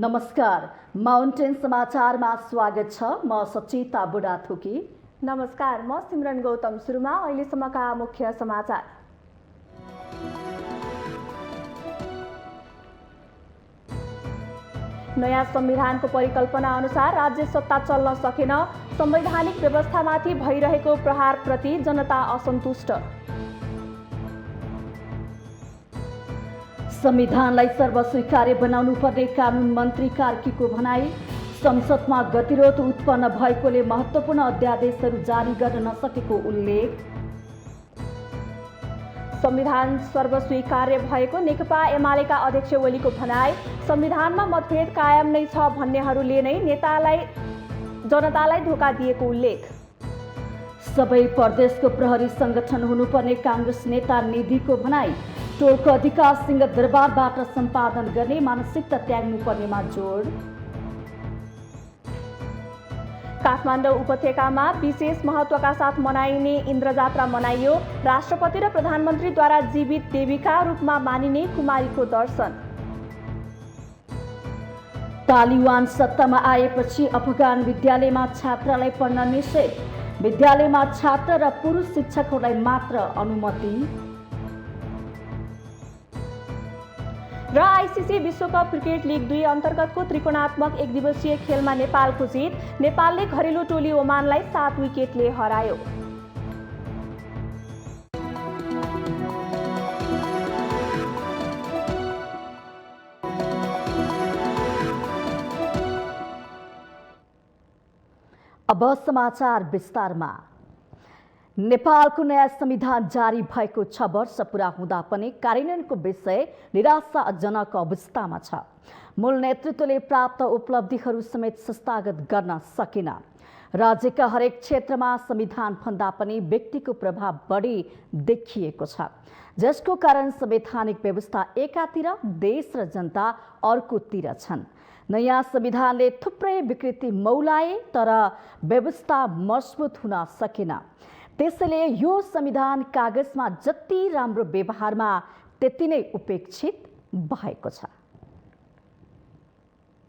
नमस्कार, माउन्टेन समाचारमा स्वागत छ। म सचिता बुढाथोकी। नमस्कार, म सिमरन गौतम। सुरुमा अहिलेसम्मका मुख्य समाचार। नयाँ संविधानको परिकल्पना अनुसार राज्य सत्ता चल्न सकेन। संवैधानिक व्यवस्थामाथि भइरहेको प्रहारप्रति जनता असन्तुष्ट। संविधानलाई सर्वस्वीकार्य बनाउनु पर्ने कानुन मन्त्री कार्कीको भनाई। संसदमा गतिरोध उत्पन्न भएकोले महत्त्वपूर्ण अध्यादेशहरू जारी गर्न नसकेको उल्लेख। संविधान सर्वस्वीकार्य भएको नेकपा एमालेका अध्यक्ष ओलीको भनाई। संविधानमा मतभेद कायम नै छ भन्नेहरूले नै जनतालाई धोका दिएको उल्लेख। सबै प्रदेशको प्रहरी संगठन हुनुपर्ने कांग्रेस नेता निधिको भनाई। टोलको अधिकार सिंहदरबारबाट सम्पादन गर्ने मानसिकता त्याग्नुपर्नेमा जोड। काठमाडौँ उपत्यकामा विशेष महत्त्वका साथ मनाइने इन्द्रजात्रा मनाइयो। राष्ट्रपति र प्रधानमन्त्रीद्वारा जीवित देवीका रूपमा मानिने कुमारीको दर्शन। तालिबान सत्तामा आएपछि अफगान विद्यालयमा छात्रालाई पढ्न निषेध। विद्यालयमा छात्र र पुरुष शिक्षकहरूलाई मात्र अनुमति। र आइसिसी विश्वकप क्रिकेट लिग 2 अन्तर्गतको त्रिकोणात्मक एकदिवसीय खेलमा नेपालको जित। नेपालले घरेलु टोली ओमानलाई 7 विकेटले हरायो। अब समाचार विस्तारमा। नेपालको नयाँ संविधान जारी भएको 6 वर्ष पुरा हुँदा पनि कार्यान्वयनको विषय निराशाजनक अवस्थामा छ। मूल नेतृत्वले प्राप्त उपलब्धिहरू समेत संस्थागत गर्न सकेन। राज्यका हरेक क्षेत्रमा संविधान भन्दा पनि व्यक्तिको प्रभाव बढी देखिएको छ, जसको कारण संवैधानिक व्यवस्था एकातिर, देश र जनता अर्कोतिर छन्। नयाँ संविधानले थुप्रै विकृति मौलाए तर व्यवस्था मजबुत हुन सकेन। त्यसैले यो संविधान कागजमा जति राम्रो व्यवहारमा त्यति नै उपेक्षित भएको छ।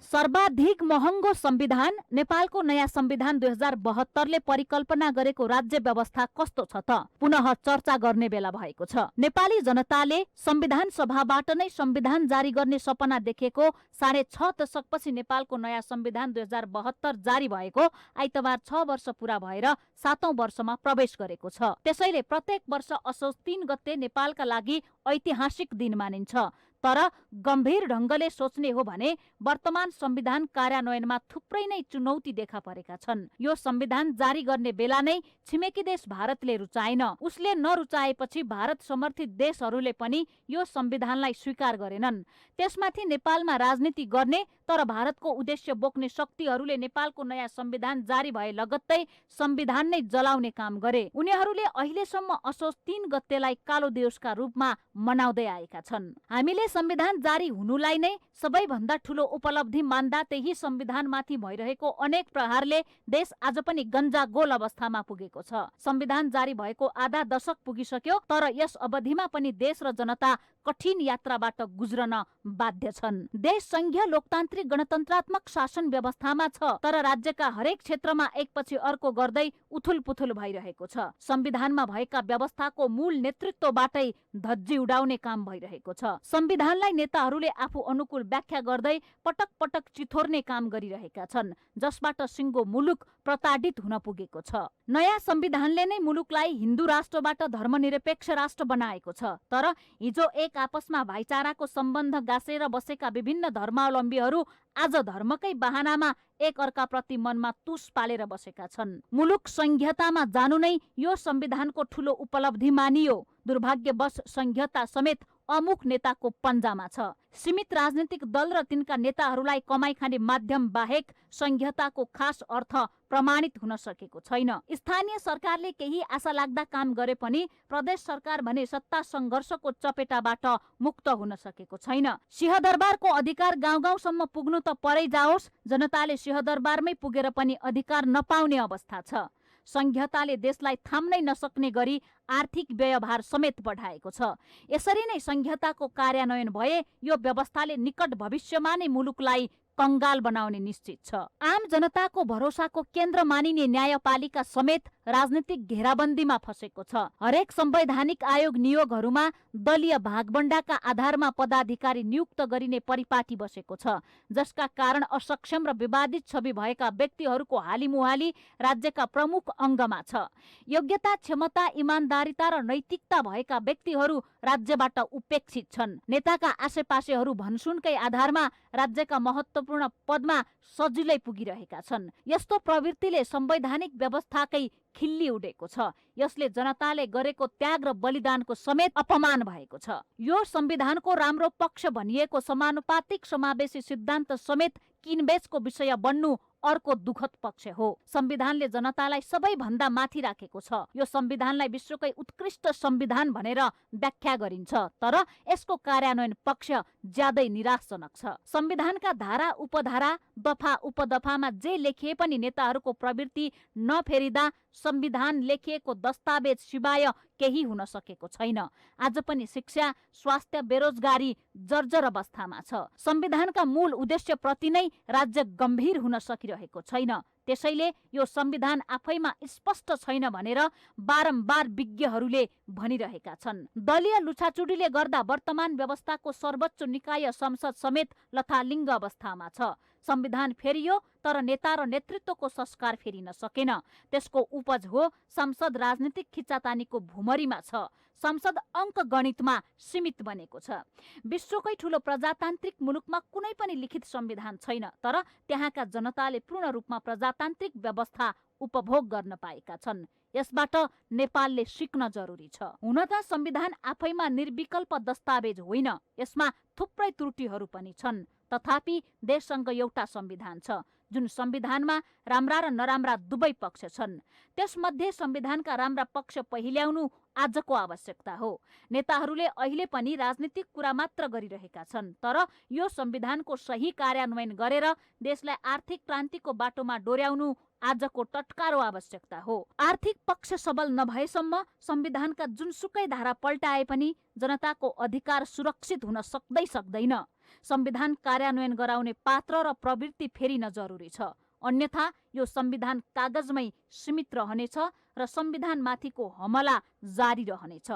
सर्वाधिक महँगो संविधान नेपालको नयाँ संविधान 2072ले परिकल्पना गरेको राज्य व्यवस्था कस्तो छ त पुनः चर्चा गर्ने बेला भएको छ। नेपाली जनताले संविधान सभाबाट नै संविधान जारी गर्ने सपना देखेको 6.5 दशकपछि नेपालको नयाँ संविधान 2072 जारी भएको आइतबार 6 वर्ष पूरा भएर 7औं वर्षमा प्रवेश गरेको छ। त्यसैले प्रत्येक वर्ष असोज 3 गते नेपालका लागि ऐतिहासिक दिन मानिन्छ। तर गम्भीर ढंगले सोच्ने हो भने वर्तमान संविधान कार्यान्वयनमा थुप्रै नै चुनौती देखा परेका छन्। यो संविधान जारी गर्ने बेला नै छिमेकी देश भारतले रुचाएन। उसले नरुचाएपछि भारत समर्थित देशहरूले पनि यो संविधानलाई स्वीकार गरेनन्। त्यसमाथि नेपालमा राजनीति गर्ने तर भारतको उद्देश्य बोक्ने शक्तिहरूले नेपालको नयाँ संविधान जारी भए लगत्तै संविधान नै जलाउने काम गरे। उनीहरूले अहिलेसम्म असोज 3 गतेलाई कालो दिवसका रूपमा मनाउँदै आएका छन्। हामीले संविधान जारी हुनुलाई नै सबैभन्दा ठूलो उपलब्धि मान्दा त्यही संविधानमाथि भइरहेको अनेक प्रहारले देश आज पनि गन्जागोल अवस्थामा पुगेको छ। संविधान जारी भएको आधा दशक पुगिसक्यो, तर यस अवधिमा पनि देश र जनता कठिन यात्राबाट गुज्रन बाध्य छन्। देश संघीय लोकतान्त्रिक गणतन्त्रात्मक शासन व्यवस्थामा छ, तर राज्यका हरेक क्षेत्रमा एकपछि अर्को गर्दै उथुलपुथुल भइरहेको छ। संविधानमा भएका व्यवस्थाको मूल नेतृत्वबाटै धज्जी उडाउने काम भइरहेको छ। संविधानलाई नेताहरूले आफू अनुकूल व्याख्या गर्दै पटक पटक चिथोर्ने काम गरिरहेका छन्, जसबाट सिङ्गो मुलुक प्रताडित हुन पुगेको छ। नयाँ संविधानले नै मुलुकलाई हिन्दू राष्ट्रबाट धर्मनिरपेक्ष राष्ट्र बनाएको छ, तर हिजो एक आपसमा भाइचाराको सम्बन्ध गाँसेर बसेका विभिन्न धर्मावलम्बीहरू आज धर्मकै बहानामा एक अर्काप्रति मनमा तुस पालेर बसेका छन्। मुलुक संघीयतामा जानु नै यो संविधानको ठूलो उपलब्धि मानियो। दुर्भाग्यवश संघीयता समेत अमुक नेताको पन्जामा छ। सीमित राजनीतिक दल र तिनका नेताहरूलाई कमाई खाने माध्यम बाहेक संघीयताको खास अर्थ प्रमाणित हुन सकेको छैन। स्थानीय सरकारले केही आशा लाग्दा काम गरे पनि प्रदेश सरकार भने सत्ता संघर्षको चपेटाबाट मुक्त हुन सकेको छैन। सिंहदरबारको अधिकार गाउँ गाउँसम्म पुग्नु त परै जाओस्, जनताले सिंहदरबारमै पुगेर पनि अधिकार नपाउने अवस्था छ। संघीयताले देशलाई थाम्नै नसक्ने गरी आर्थिक व्ययभार समेत बढाएको छ। यसरी नै संघीयताको कार्यान्वयन भए यो व्यवस्थाले निकट भविष्यमा नै मुलुकलाई कंगाल बनाउने निश्चित छ। आम जनताको भरोसाको केन्द्र मानिने न्यायपालिका समेत राजनीतिक घेराबन्दीमा फसेको छ। हरेक संवैधानिक आयोग नियोगहरूमा दलीय भागबण्डाका आधारमा पदाधिकारी नियुक्त गरिने परिपाटी बसेको छ, जसका कारण असक्षम र विवादित छवि भएका व्यक्तिहरूको हालिमुहाली राज्यका प्रमुख अङ्गमा छ। योग्यता, क्षमता, इमान्दारिता र नैतिकता भएका व्यक्तिहरू राज्यबाट उपेक्षित छन्। नेताका आसेपासेहरू भन्सुनकै आधारमा राज्यका महत्त्वपूर्ण पदमा सजिलै पुगिरहेका छन्। यस्तो प्रवृत्तिले संवैधानिक व्यवस्थाकै खिल्ली उडेको छ। यसले जनताले गरेको त्याग र बलिदानको समेत अपमान भएको छ। यो संविधानको राम्रो पक्ष भनिएको समानुपातिक समावेशी सिद्धान्त समेत किनबेचको विषय बन्नु अर्को दुखद पक्ष हो। संविधानले जनतालाई सबैभन्दा माथि राखेको छ। यो संविधानलाई विश्वकै उत्कृष्ट संविधान भनेर व्याख्या गरिन्छ, तर यसको कार्यान्वयन पक्ष ज्यादै निराशजनक छ। संविधानका धारा, उपधारा, दफा, उपदफामा जे लेखिए पनि नेताहरूको प्रवृत्ति नफेरिदा संविधान लेखिएको दस्तावेज सिवाय केही हुन सकेको छैन। आज पनि शिक्षा, स्वास्थ्य, बेरोजगारी जर्जर अवस्थामा छ। संविधानका मूल उद्देश्यप्रति नै राज्य गम्भीर हुन सकिरहेको छैन। त्यसैले यो संविधान आफैमा स्पष्ट छैन भनेर बारम्बार विज्ञहरूले भनिरहेका छन्। दलीय लुछाचुडीले गर्दा वर्तमान व्यवस्थाको सर्वोच्च निकाय संसद समेत लथालिङ्ग अवस्थामा छ। संविधान फेरियो तर नेता र नेतृत्वको संस्कार फेरिन सकेन। त्यसको उपज हो संसद राजनीतिक खिचातानीको भुमरीमा छ। संसद अङ्क गणितमा सीमित बनेको छ। विश्वकै ठूलो प्रजातान्त्रिक मुलुकमा कुनै पनि लिखित संविधान छैन, तर त्यहाँका जनताले पूर्ण रूपमा प्रजातान्त्रिक व्यवस्था उपभोग गर्न पाएका छन्। यसबाट नेपालले सिक्न जरुरी छ। हुन त संविधान आफैमा निर्विकल्प दस्तावेज होइन, यसमा थुप्रै त्रुटिहरू पनि छन्। तथापि देशसँग एउटा संविधान छ, जुन संविधानमा राम्रा र नराम्रा दुवै पक्ष छन्। त्यसमध्ये संविधानका राम्रा पक्ष पहिल्याउनु आजको आवश्यकता हो। नेताहरूले अहिले पनि राजनीतिक कुरा मात्र गरिरहेका छन्, तर यो संविधानको सही कार्यान्वयन गरेर देशलाई आर्थिक क्रान्तिको बाटोमा डोर्याउनु आजको तत्काल आवश्यकता हो। आर्थिक पक्ष सबल नभएसम्म संविधानका जुनसुकै धारा पल्टाए पनि जनताको अधिकार सुरक्षित हुन सक्दैन। संविधान कार्यान्वयन गराउने पात्र र प्रवृत्ति फेरिन जरुरी छ। अन्यथा यो संविधान कागजमै सीमित रहनेछ र संविधानमाथिको हमला जारी रहनेछ।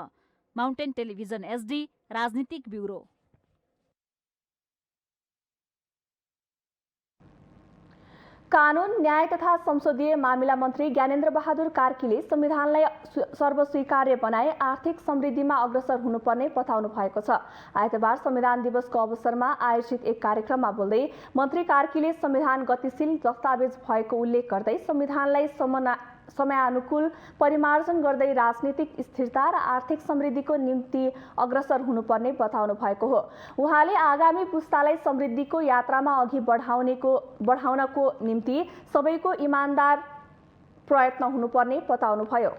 माउन्टेन टेलिभिजन SD राजनीतिक ब्युरो। कानून, न्याय तथा संसदीय मामिला मन्त्री ज्ञानेन्द्र बहादुर कार्कीले संविधानलाई सर्वस्वीकार्य बनाए आर्थिक समृद्धिमा अग्रसर हुनुपर्ने बताउनु भएको छ। आइतबार संविधान दिवसको अवसरमा आयोजित एक कार्यक्रममा बोल्दै मन्त्री कार्कीले संविधान गतिशील दस्तावेज भएको उल्लेख गर्दै संविधानलाई समयानुकूल परिमार्जन गर्दै राजनीतिक स्थिरता र आर्थिक समृद्धिको निम्ति अग्रसर हुनुपर्ने बताउनु भएको हो। उहाँले आगामी पुस्तालाई समृद्धिको यात्रामा अघि बढाउनको निम्ति सबैको इमानदार प्रयत्न हुनुपर्ने बताउनुभयो।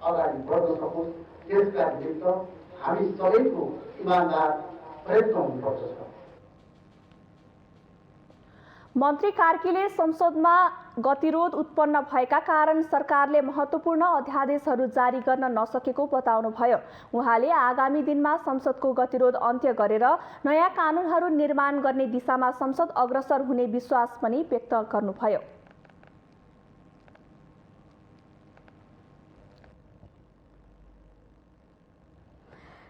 अगाडि बढ्न सकोस् त्यसका निमित्त हामी सबैको इमानदार प्रयत्न हुनुपर्छ। मन्त्री कार्कीले संसदमा गतिरोध उत्पन्न भएका कारण सरकारले महत्त्वपूर्ण अध्यादेशहरू जारी गर्न नसकेको बताउनुभयो। उहाँले आगामी दिनमा संसदको गतिरोध अन्त्य गरेर नयाँ कानुनहरू निर्माण गर्ने दिशामा संसद अग्रसर हुने विश्वास पनि व्यक्त गर्नुभयो।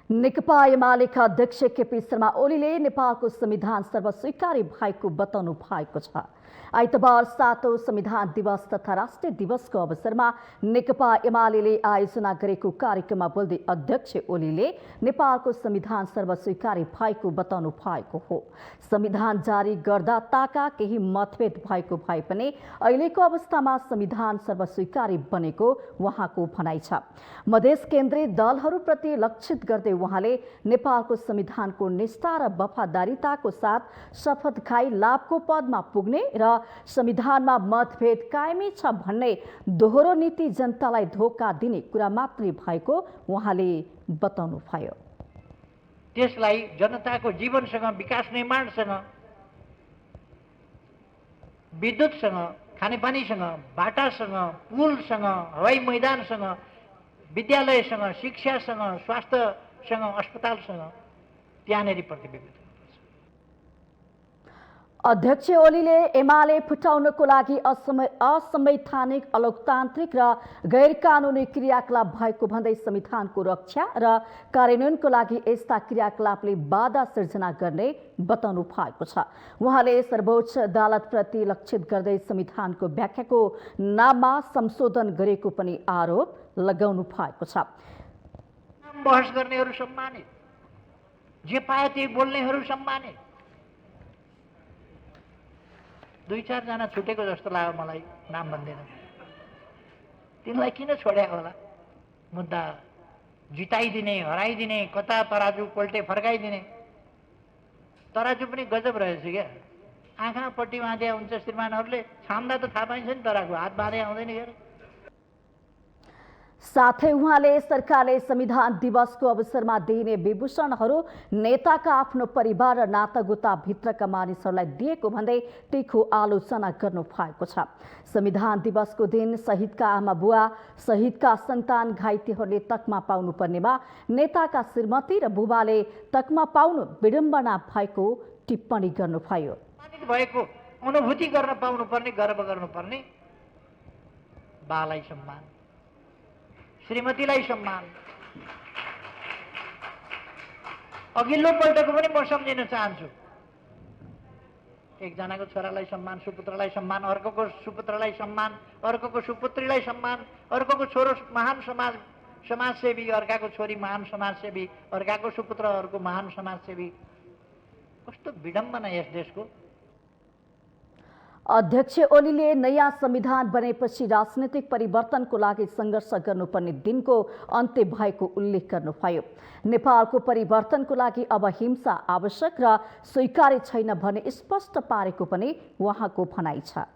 नेकपा एमालेका अध्यक्ष केपी शर्मा ओलीले नेपालको संविधान सर्वस्वीकार्य भएको बताउनु भएको छ। आइतबार 7औं संविधान दिवस तथा राष्ट्रिय दिवसको अवसरमा नेकपा एमाले आयोजना गरेको कार्यक्रममा बोल्दै अध्यक्ष ओलीले नेपालको संविधान सर्वस्वीकार्य भएको बताउनु भएको हो। संविधान जारी गर्दा ताका केही मतभेद भएको भए पनि अहिलेको अवस्थामा संविधान सर्वस्वीकार्य बनेको उहाँको भनाइ छ। मधेस केन्द्रीय दलहरूप्रति लक्षित गर्दै उहाँले नेपालको संविधानको निष्ठा र वफादारीताको साथ शपथ खाई लाभको पदमा पुग्ने र संविधानमा मतभेद कायमी छ भन्ने दोहोरो नीति जनतालाई धोका दिने कुरा मात्रै भएको उहाँले बताउनुभयो। त्यसलाई जनताको जीवनसँग, विकास निर्माणसँग, विद्युतसँग, खानेपानीसँग, बाटासँग, पुलसँग, हवाई मैदानसँग, विद्यालयसँग, शिक्षासँग, स्वास्थ्यसँग, अस्पतालसँग त्यहाँनेरि प्रतिबिम्बित अध्यक्ष ओलीले एमाले फुटाउनको लागि असंवैधानिक अलोकतान्त्रिक र गैर कानुनी क्रियाकलाप भएको भन्दै संविधानको रक्षा र कार्यान्वयनको लागि यस्ता क्रियाकलापले बाधा सिर्जना गर्ने बताउनु भएको छ। उहाँले सर्वोच्च अदालतप्रति लक्षित गर्दै संविधानको व्याख्याको नाममा संशोधन गरेको पनि आरोप लगाउनु भएको छ। बहस गर्नेहरू सम्मानित, जे पाए त्यही बोल्नेहरू सम्मानित। 2-4 जना छुटेको जस्तो लाग्यो मलाई, नाम भन्दैन। तिनलाई किन छोड्या होला? मुद्दा जिताइदिने, हराइदिने, कता तराजु पल्टे फर्काइदिने। तराजु पनि गजब रहेछ क्या। आँखापट्टि बाँधे हुन्छ श्रीमानहरूले, छाम्दा त थाहा पाइन्छ नि तराजु, हात बाँधे आउँदैन क्या। साथै उहाँले सरकारले संविधान दिवसको अवसरमा दिइने विभूषणहरू नेताका आफ्नो परिवार र नातागोता भित्रका मानिसहरूलाई दिएको भन्दै तीखो आलोचना गर्नु भएको छ। संविधान दिवसको दिन शहीदका आमा बुवा, शहीदका सन्तान घाइतेहरूले तकमा पाउनुपर्नेमा नेताका श्रीमती र बुबाले तकमा पाउनु विडम्बना भएको टिप्पणी गर्नुभयो। भएको अनुभूति गर्न पाउनुपर्ने, गर्व गर्नुपर्ने, बालाई सम्मान, श्रीमतीलाई सम्मान। अघिल्लो पल्टको पनि म सम्झिन चाहन्छु। एकजनाको छोरालाई सम्मान, सुपुत्रलाई सम्मान, अर्कोको सुपुत्रलाई सम्मान, अर्कोको सुपुत्रीलाई सम्मान, अर्कोको छोरो महान समाजसेवी, अर्काको छोरी महान समाजसेवी, अर्काको सुपुत्र अर्को महान समाजसेवी। कस्तो विडम्बना यस देशको। अध्यक्ष ओलीले नयाँ संविधान बनेपछि राजनीतिक परिवर्तनको लागि सङ्घर्ष गर्नुपर्ने दिनको अन्त्य भएको उल्लेख गर्नुभयो। नेपालको परिवर्तनको लागि अब हिंसा आवश्यक र स्वीकार्य छैन भन्ने स्पष्ट पारेको पनि उहाँको भनाइ छ।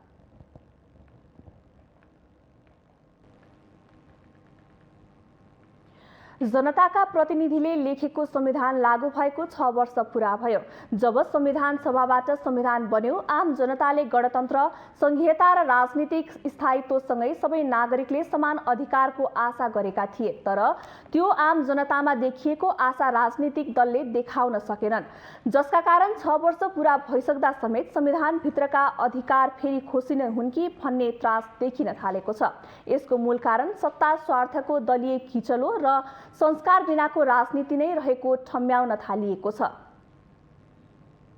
जनताका प्रतिनिधिले लेखेको संविधान लागू भएको 6 वर्ष पूरा भयो। जब संविधान सभाबाट संविधान बन्यो, आम जनताले गणतन्त्र, संघीयता र राजनीतिक स्थायित्वसँगै सबै नागरिकले समान अधिकारको आशा गरेका थिए। तर त्यो आम जनतामा देखिएको आशा राजनीतिक दलले देखाउन सकेनन्, जसका कारण 6 वर्ष पूरा भइसक्दा समेत संविधानभित्रका अधिकार फेरि खोसिन हुन् कि भन्ने त्रास देखिन थालेको छ। यसको मूल कारण सत्ता स्वार्थको दलीय खिचलो र संस्कार बिनाको राजनीति नै रहेको ठम्ब्याउन थालिएको छ।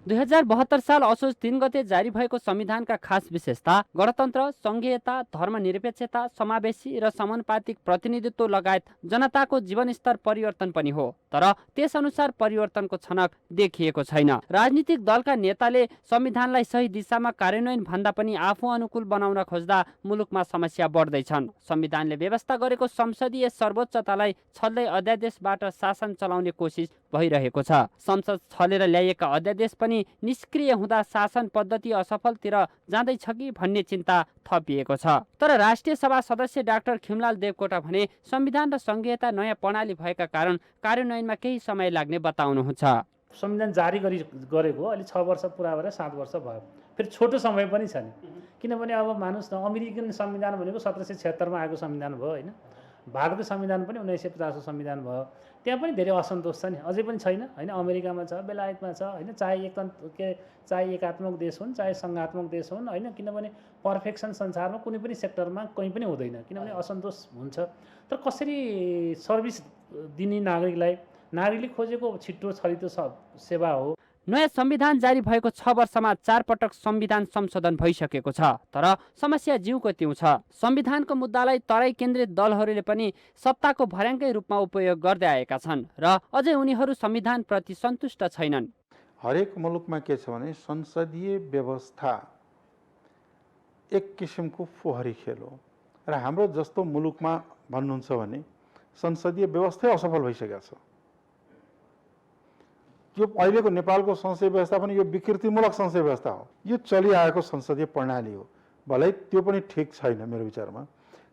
2072 साल असोज 3 गते जारी भएको संविधानका खास विशेषता गणतन्त्र, संघीयता, धर्मनिरपेक्षता, समावेशी र समानुपातिक प्रतिनिधित्व लगायत जनताको जीवनस्तर परिवर्तन पनि हो। तर त्यसअनुसार परिवर्तनको छनक देखिएको छैन। राजनीतिक दलका नेताले संविधानलाई सही दिशामा कार्यान्वयन भन्दा पनि आफू अनुकूल बनाउन खोज्दा मुलुकमा समस्या बढ्दैछन्। संविधानले व्यवस्था गरेको संसदीय सर्वोच्चतालाई छल्दै अध्यादेशबाट शासन चलाउने कोसिस भइरहेको छ। संसद छलेर ल्याइएका अध्यादेश पनि निष्क्रिय हुँदा शासन पद्धति असफलतिर जाँदैछ कि भन्ने चिन्ता थपिएको छ। तर राष्ट्रिय सभा सदस्य डाक्टर खिमलाल देवकोटा भने संविधान र संघीयता नयाँ प्रणाली भएका कारण कार्यान्वयनमा केही समय लाग्ने बताउनुहुन्छ। संविधान जारी गरेको अहिले 6 वर्ष पुरा भएर 7 वर्ष भयो। फेरि छोटो समय पनि छ नि, किनभने अब मानुस् न, अमेरिकन संविधान भनेको 1776 मा आएको संविधान भयो होइन। भारतको संविधान पनि 1950 को संविधान भयो। त्यहाँ पनि धेरै असन्तोष छ नि, अझै पनि छैन होइन। अमेरिकामा छ, बेलायतमा छ होइन। चाहे एकात्मक देश हुन्, चाहे सङ्घात्मक देश हुन् होइन, किनभने पर्फेक्सन संसारमा कुनै पनि सेक्टरमा कहीँ पनि हुँदैन, किनभने असन्तोष हुन्छ। तर कसरी सर्भिस दिने नागरिकले खोजेको छिट्टो छरितो सेवा हो। नयाँ संविधान जारी भएको 6 वर्षमा 4 पटक संविधान संशोधन भइसकेको छ। तर समस्या जिउको त्यौँ छ। संविधानको मुद्दालाई तराई केन्द्रित दलहरूले पनि सत्ताको भर्याङ्कै रूपमा उपयोग गर्दै आएका छन् र अझै उनीहरू संविधानप्रति सन्तुष्ट छैनन्। हरेक मुलुकमा के छ भने संसदीय व्यवस्था एक किसिमको फोहरी खेल हो र हाम्रो जस्तो मुलुकमा भन्नुहुन्छ भने संसदीय व्यवस्था असफल भइसकेको छ। यो अहिलेको नेपालको संसदीय व्यवस्था पनि यो विकृतिमूलक संसदीय व्यवस्था हो। यो चलिआएको संसदीय प्रणाली हो। भलै त्यो पनि ठिक छैन मेरो विचारमा,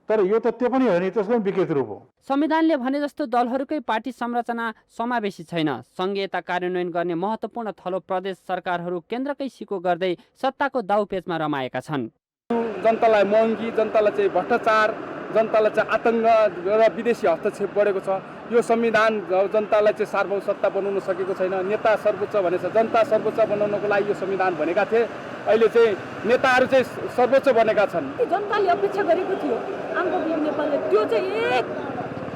तर यो त त्यो पनि होइन, त्यसको पनि विकृति रूप हो। संविधानले भने जस्तो दलहरूकै पार्टी संरचना समावेशी छैन। संघीयता कार्यान्वयन गर्ने महत्त्वपूर्ण थलो प्रदेश सरकारहरू केन्द्रकै सिको गर्दै सत्ताको दाउपेचमा रमाएका छन्। जनतालाई महँगी, जनतालाई चाहिँ भ्रष्टाचार, जनतालाई चाहिँ आतंक र विदेशी हस्तक्षेप बढेको छ। यो संविधान जनतालाई चाहिँ सार्वभौम सत्ता बनाउन सकेको छैन। नेता सर्वोच्च भनेछ, जनता सर्वोच्च बनाउनको लागि यो संविधान भनेका थिए। अहिले चाहिँ नेताहरू चाहिँ सर्वोच्च बनेका छन्। जनताले अपेक्षा गरेको थियो आम पब्लिक नेपालले, त्यो चाहिँ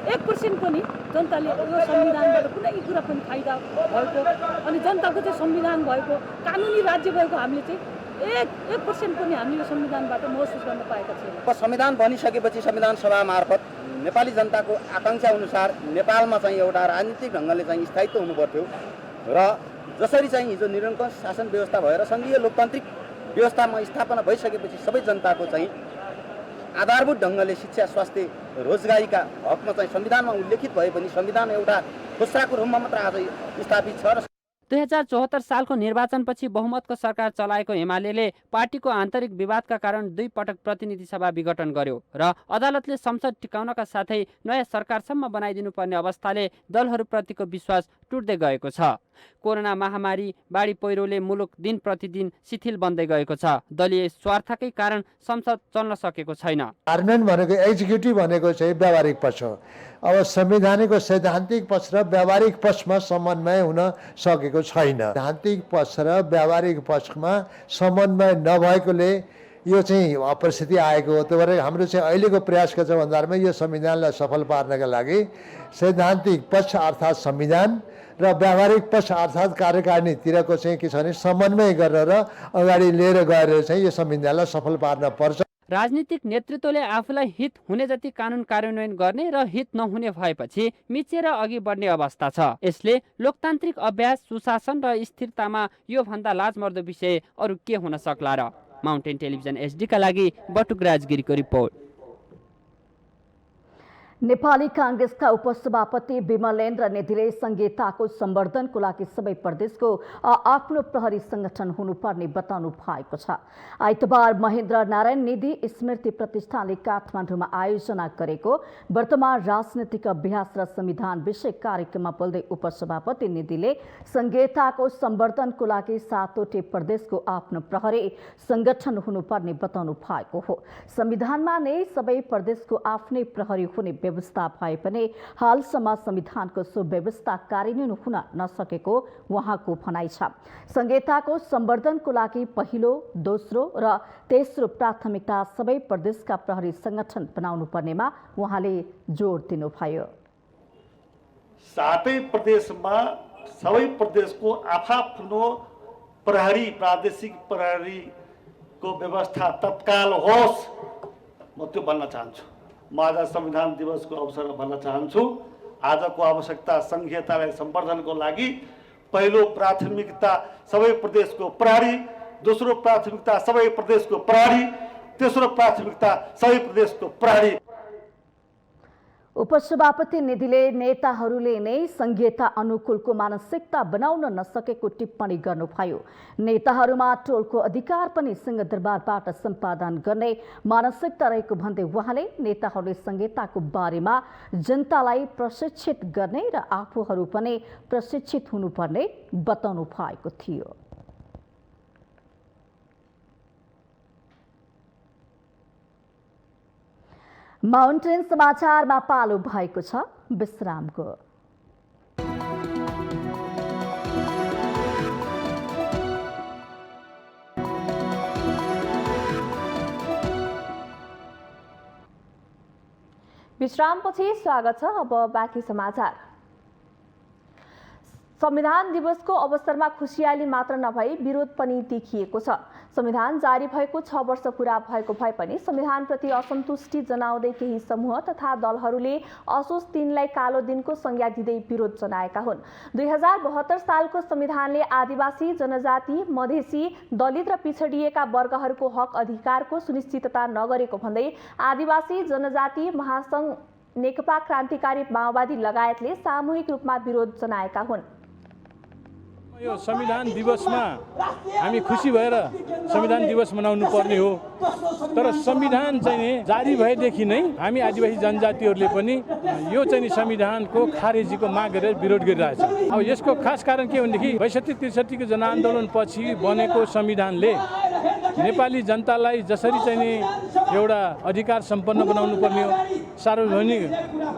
1% पनि जनताले यो संविधानबाट कुनै कुरा पनि फाइदा भएको अनि जनताको चाहिँ संविधान भएको कानुनी राज्य भएको हामीले चाहिँ 1% पनि हामीले यो संविधानबाट महसुस गर्न पाएका छैनौँ। संविधान बनिसकेपछि संविधान सभा मार्फत नेपाली जनताको आकाङ्क्षा अनुसार नेपालमा चाहिँ एउटा राजनीतिक ढङ्गले चाहिँ स्थायित्व हुनुपर्थ्यो र जसरी चाहिँ हिजो निरङ्कुश शासन व्यवस्था भएर सङ्घीय लोकतान्त्रिक व्यवस्थामा स्थापना भइसकेपछि सबै जनताको चाहिँ आधारभूत ढङ्गले शिक्षा, स्वास्थ्य, रोजगारीका हकमा चाहिँ संविधानमा उल्लेखित भए पनि संविधान एउटा खोस्राको रूपमा मात्र आज स्थापित छ र 2074 सालको निर्वाचनपछि बहुमतको सरकार चलाएको एमाले पार्टीको आन्तरिक विवादका कारण 2 पटक प्रतिनिधि सभा विघटन गर्यो र अदालतले संसद टिकाउनका साथै नयाँ सरकारसम्म बनाइदिनुपर्ने अवस्थाले दलहरूप्रतिको विश्वास टुट्दै गएको छ। कोरोना महामारी, बाढी पहिरोले मुलुक दिन प्रतिदिन शिथिल बन्दै गएको छ। दलीय स्वार्थकै कारण संसद चल्न सकेको छैन। कार्यान्वयन भनेको एक्जिक्युटिभ भनेको चाहिँ व्यावहारिक पक्ष हो। अब संवैधानिक सैद्धान्तिक पक्ष र व्यावहारिक पक्षमा समन्वय हुन सकेको छैन। सैद्धान्तिक पक्ष र व्यावहारिक पक्षमा समन्वय नभएकोले यो चाहिँ परिस्थिति आएको हो। त्यो भएर हाम्रो चाहिँ अहिलेको प्रयास के छ भन्दामा यो संविधानलाई सफल पार्नका लागि सैद्धान्तिक पक्ष अर्थात् संविधान र व्यावहारिक पक्ष अर्थात् कार्यकारिणीतिरको चाहिँ के छ भने समन्वय गरेर अगाडि लिएर गएर चाहिँ यो संविधानलाई सफल पार्न पर्छ। राजनीतिक नेतृत्वले आफूलाई हित हुने जति कानुन कार्यान्वयन गर्ने र हित नहुने भएपछि मिचेर अघि बढ्ने अवस्था छ। यसले लोकतान्त्रिक अभ्यास, सुशासन र स्थिरतामा यो भन्दा लाजमर्दो विषय अरू के हुन सक्ला र। माउन्टेन टेलिभिजन HD का लागि बटुक राजगिरीको रिपोर्ट। नेपाली कांग्रेसका उपसभापति विमलेन्द्र नेदीले संघीयताको सम्वर्धनको लागि सबै प्रदेशको आफ्नो प्रहरी संगठन हुनुपर्ने बताउनु भएको छ। आइतबार महेन्द्र नारायण नेदी स्मृति प्रतिष्ठानले काठमाडौँमा आयोजना गरेको वर्तमान राजनीतिक अभ्यास र संविधान विषय कार्यक्रममा बोल्दै उपसभापति नेदीले संघीयताको सम्वर्धनको लागि 7वटै प्रदेशको आफ्नो प्रहरी संगठन हुनुपर्ने बताउनु भएको हो। संविधानमा नै सबै प्रदेशको आफ्नै प्रहरी हुने व्यवस्था भए पनि हालसम्म संविधानको सुव्यवस्था कार्यान्वयन हुन नसकेको उहाँको भनाइ छ। संघीयताको सम्वर्धनको लागि पहिलो, दोस्रो र तेस्रो प्राथमिकता सबै प्रदेशका प्रहरी संगठन बनाउनु पर्नेमा उहाँले जोड दिनुभयो। 7 प्रदेशमा सबै प्रदेशको आफाफ्नो प्रहरी, प्रादेशिक प्रहरीको व्यवस्था तत्काल होस्, म त्यो भन्न चाहन्छु। म आज संविधान दिवसको अवसरमा भन्न चाहन्छु, आजको आवश्यकता संघीयतालाई सम्वर्धनको लागि पहिलो प्राथमिकता सबै प्रदेशको प्रहरी, दोस्रो प्राथमिकता सबै प्रदेशको प्रहरी, तेस्रो प्राथमिकता सबै प्रदेशको प्रहरी। उपसभापति नेदीले नेताहरूले नै संघीयता अनुकूलको मानसिकता बनाउन नसकेको टिप्पणी गर्नुभयो। नेताहरूमा टोलको अधिकार पनि सिंहदरबारबाट सम्पादन गर्ने मानसिकता रहेको भन्दै उहाँले नेताहरूले संघीयताको बारेमा जनतालाई प्रशिक्षित गर्ने र आफूहरू पनि प्रशिक्षित हुनुपर्ने बताउनु भएको थियो। माउन्टेन समाचारमा पालो भएको छ विश्रामको। विश्रामपछि स्वागत छ। अब बाँकी समाचार। संविधान दिवसको अवसरमा खुसियाली मात्र नभई विरोध पनि देखिएको छ। संविधान जारी भएको 6 वर्ष पूरा भएको भए पनि संविधानप्रति असन्तुष्टि जनाउँदै केही समूह तथा दलहरूले असोज 3लाई कालो दिनको संज्ञा दिँदै विरोध जनाएका हुन्। 2072 सालको संविधानले आदिवासी, जनजाति, मधेसी, दलित र पिछडिएका वर्गहरूको हक अधिकारको सुनिश्चितता नगरेको भन्दै आदिवासी जनजाति महासंघ, नेकपा क्रान्तिकारी माओवादी लगायतले सामूहिक रूपमा विरोध जनाएका हुन्। यो संविधान दिवसमा हामी खुसी भएर संविधान दिवस मनाउनु पर्ने हो, तर संविधान चाहिँ जारी भएदेखि नै हामी आदिवासी जनजातिहरूले पनि यो चाहिँ संविधानको खारेजीको माग गरेर विरोध गरिरहेछौँ। अब यसको खास कारण के भनेदेखि 62-63 को जनआन्दोलनपछि बनेको संविधानले नेपाली जनतालाई जसरी चाहिँ एउटा अधिकार सम्पन्न बनाउनु पर्ने हो, सार्वजनिक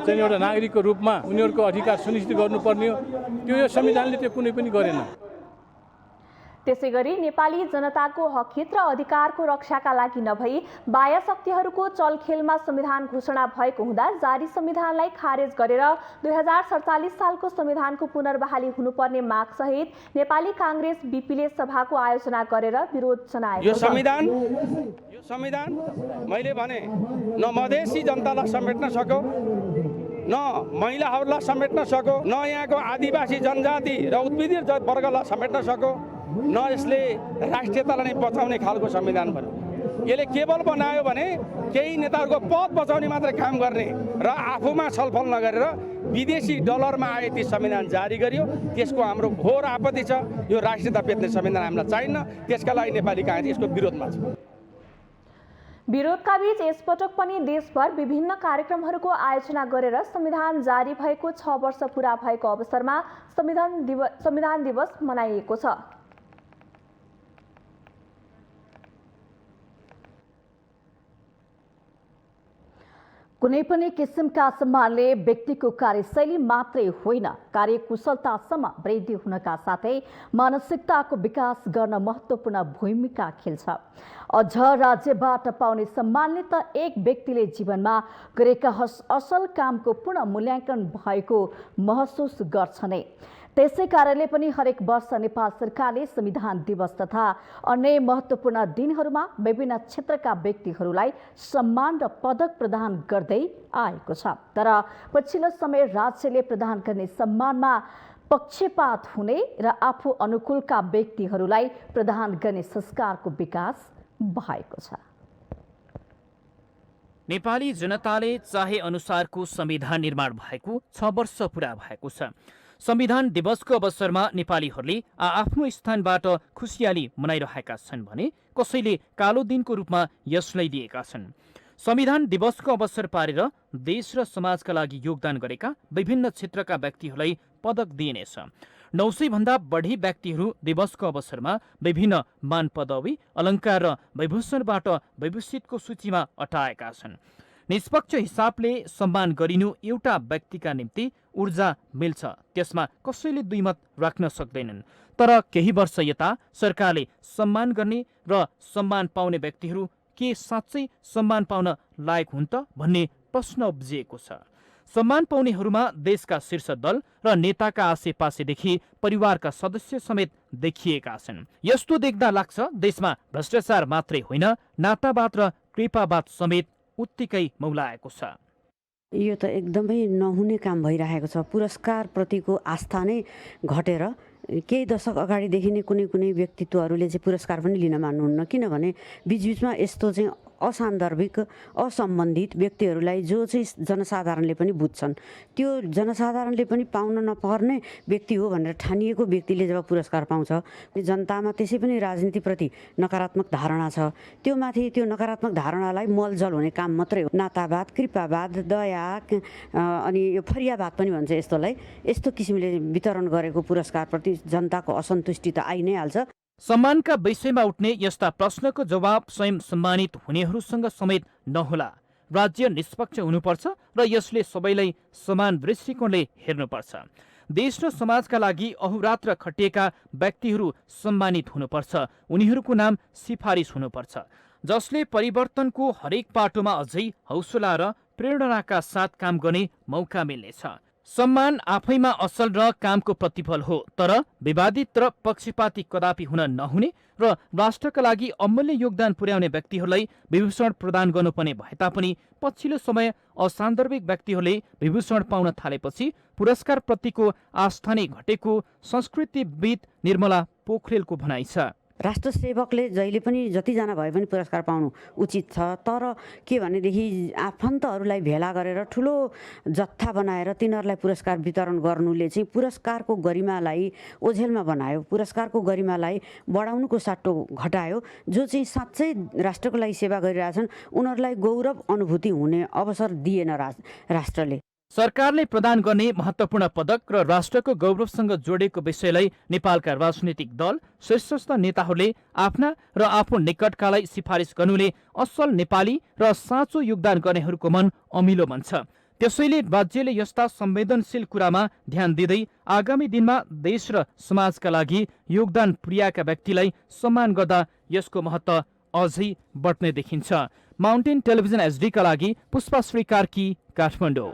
चाहिँ एउटा नागरिकको रूपमा उनीहरूको अधिकार सुनिश्चित गर्नुपर्ने हो। त्यो यो संविधानले त्यो कुनै पनि गरेन। त्यसैगरी नेपाली जनताको हकहित र अधिकारको रक्षाका लागि नभई बाह्य शक्तिहरूको चलखेलमा संविधान घोषणा भएको हुँदा जारी संविधानलाई खारेज गरेर 2047 सालको संविधानको पुनर्बहाली हुनुपर्ने मागसहित नेपाली काङ्ग्रेस बीपीले सभाको आयोजना गरेर विरोध जनाएको यो संविधान मैले भने न मधेसी जनतालाई समेट्न सक्यो, न महिलाहरूलाई समेट्न सक्यो, न यहाँको आदिवासी जनजाति र उत्पीडित वर्गलाई समेट्न सक्यो, न यसले राष्ट्रियतालाई नै बचाउने खालको संविधान बन्यो। यसले केवल बनायो भने केही नेताहरूको पद बचाउने मात्रै काम गर्ने र आफूमा छलफल नगरेर विदेशी डलरमा आए ती संविधान जारी गरियो। त्यसको हाम्रो घोर आपत्ति छ। यो राष्ट्रियता बेच्ने संविधान हामीलाई चाहिन्न। त्यसका लागि नेपाली काङ्ग्रेस यसको विरोधमा छ। विरोधका बीच यसपटक पनि देशभर विभिन्न कार्यक्रमहरूको आयोजना गरेर संविधान जारी भएको 6 वर्ष पूरा भएको अवसरमा संविधान दिवस मनाइएको छ। कुनै पनि किसिमका सम्मानले व्यक्तिको कार्यशैली मात्रै होइन, कार्यकुशलतासम्म वृद्धि हुनका साथै मानसिकताको विकास गर्न महत्त्वपूर्ण भूमिका खेल्छ। अझ राज्यबाट पाउने सम्मानले त एक व्यक्तिले जीवनमा गरेका असल कामको पूर्ण मूल्याङ्कन भएको महसुस गर्छ नै। त्यसै कारणले पनि हरेक वर्ष नेपाल सरकारले संविधान दिवस तथा अन्य महत्त्वपूर्ण दिनहरूमा विभिन्न क्षेत्रका व्यक्तिहरूलाई सम्मान र पदक प्रदान गर्दै आएको छ। तर पछिल्लो समय राज्यले प्रदान गर्ने सम्मानमा पक्षपात हुने र आफू अनुकूलका व्यक्तिहरूलाई प्रदान गर्ने संस्कारको विकास भएको छ। नेपाली जनताले चाहे अनुसारको संविधान निर्माण भएको 6 वर्ष पूरा भएको छ। संविधान दिवसको अवसरमा नेपालीहरूले आफ्नो स्थानबाट खुसियाली मनाइरहेका छन् भने कसैले कालो दिनको रूपमा यसलाई लिएका छन्। संविधान दिवसको अवसर पारेर देश र समाजका लागि योगदान गरेका विभिन्न क्षेत्रका व्यक्तिहरूलाई पदक दिइनेछ। 900 भन्दा बढी व्यक्तिहरू दिवसको अवसरमा विभिन्न मान पदवी, अलङ्कार र विभूषणबाट विभूषितको सूचीमा अटाएका छन्। निष्पक्ष हिसाबले सम्मान गरिनु एउटा व्यक्तिका निम्ति ऊर्जा मिल्छ, त्यसमा कसैले दुई मत राख्न सक्दैनन्। तर केही वर्ष यता सरकारले सम्मान गर्ने र सम्मान पाउने व्यक्तिहरू के साँच्चै सम्मान पाउन लायक हुन् त भन्ने प्रश्न उब्जिएको छ। सम्मान पाउनेहरूमा देशका शीर्ष दल र नेताका आसेपासेदेखि परिवारका सदस्य समेत देखिएका छन्। यस्तो देख्दा लाग्छ देशमा भ्रष्टाचार मात्रै होइन, नातावाद र कृपावाद समेत उत्तिकै मौलाएको छ। यो त एकदमै नहुने काम भइरहेको छ। पुरस्कारप्रतिको आस्था नै घटेर केही दशक अगाडिदेखि नै कुनै व्यक्तित्वहरूले चाहिँ पुरस्कार पनि लिन मान्नुहुन्न, किनभने बिचबिचमा यस्तो चाहिँ असान्दर्भिक असम्बन्धित व्यक्तिहरूलाई जो चाहिँ जनसाधारणले पनि बुझ्छन्, त्यो जनसाधारणले पनि पाउन नपर्ने व्यक्ति हो भनेर ठानिएको व्यक्तिले जब पुरस्कार पाउँछ, जनतामा त्यसै पनि राजनीतिप्रति नकारात्मक धारणा छ। त्यो माथि त्यो नकारात्मक धारणालाई मलजल हुने काम मात्रै हो। नातावाद, कृपावाद, दया अनि यो फरियावाद पनि भन्छ यस्तोलाई। यस्तो किसिमले वितरण गरेको पुरस्कारप्रति जनताको असन्तुष्टि त आइ नै हाल्छ। सम्मानका विषयमा उठ्ने यस्ता प्रश्नको जवाब स्वयं सम्मानित हुनेहरूसँग समेत नहोला। राज्य निष्पक्ष हुनुपर्छ र यसले सबैलाई समान दृष्टिकोणले हेर्नुपर्छ। देश र समाजका लागि अहोरात्र खटिएका व्यक्तिहरू सम्मानित हुनुपर्छ। उनीहरूको नाम सिफारिस हुनुपर्छ, जसले परिवर्तनको हरेक पाटोमा अझै हौसला र प्रेरणाका साथ काम गर्ने मौका मिल्नेछ। सम्मान आफैमा असल र कामको प्रतिफल हो, तर विवादित र पक्षपाती कदापि हुन नहुने र राष्ट्रका लागि अमूल्य योगदान पुर्याउने व्यक्तिहरूलाई विभूषण प्रदान गर्नुपर्ने भए तापनि पछिल्लो समय असान्दर्भिक व्यक्तिहरूले विभूषण पाउन थालेपछि पुरस्कारप्रतिको आस्था नै घटेको संस्कृतिविद निर्मला पोखरेलको भनाइ छ। राष्ट्र सेवकले जहिले पनि जतिजना भए पनि पुरस्कार पाउनु उचित छ, तर के भनेदेखि आफन्तहरूलाई भेला गरेर ठुलो जत्था बनाएर तिनीहरूलाई पुरस्कार वितरण गर्नुले चाहिँ पुरस्कारको गरिमालाई ओझेलमा बनायो, पुरस्कारको गरिमालाई बढाउनुको सट्टो घटायो। जो चाहिँ साँच्चै राष्ट्रको लागि सेवा गरिरहेछन् उनीहरूलाई गौरव अनुभूति हुने अवसर दिएन राष्ट्रले। सरकारले प्रदान गर्ने महत्त्वपूर्ण पदक र राष्ट्रको गौरवसँग जोडिएको विषयलाई नेपालका राजनीतिक दल शीर्षस्थ नेताहरूले आफ्ना र आफू निकटकालाई सिफारिस गर्नुले असल नेपाली र साँचो योगदान गर्नेहरूको मन अमिलो बन्छ। त्यसैले राज्यले यस्ता संवेदनशील कुरामा ध्यान दिँदै आगामी दिनमा देश र समाजका लागि योगदान पुर्याएका व्यक्तिलाई सम्मान गर्दा यसको महत्त्व अझै बढ्ने देखिन्छ। माउन्टेन टेलिभिजन एचडीका लागि पुष्पश्री कार्की, काठमाडौँ।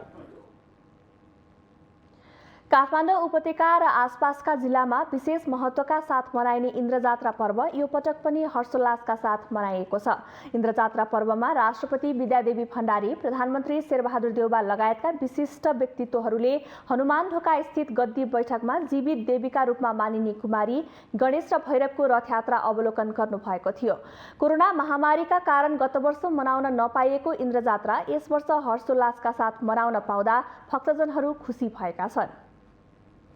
काठमाडौँ उपत्यका र आसपासका जिल्लामा विशेष महत्त्वका साथ मनाइने इन्द्रजात्रा पर्व यो पटक पनि हर्षोल्लासका साथ मनाइएको छ। इन्द्रजात्रा पर्वमा राष्ट्रपति विद्यादेवी भण्डारी, प्रधानमन्त्री शेरबहादुर देउवा लगायतका विशिष्ट व्यक्तित्वहरूले हनुमानढोका स्थित गद्दी बैठकमा जीवित देवीका रूपमा मानिने कुमारी गणेश र भैरवको रथयात्रा अवलोकन गर्नुभएको थियो। कोरोना महामारीका कारण गत वर्ष मनाउन नपाइएको इन्द्रजात्रा यस वर्ष हर्षोल्लासका साथ मनाउन पाउँदा भक्तजनहरू खुसी भएका छन्।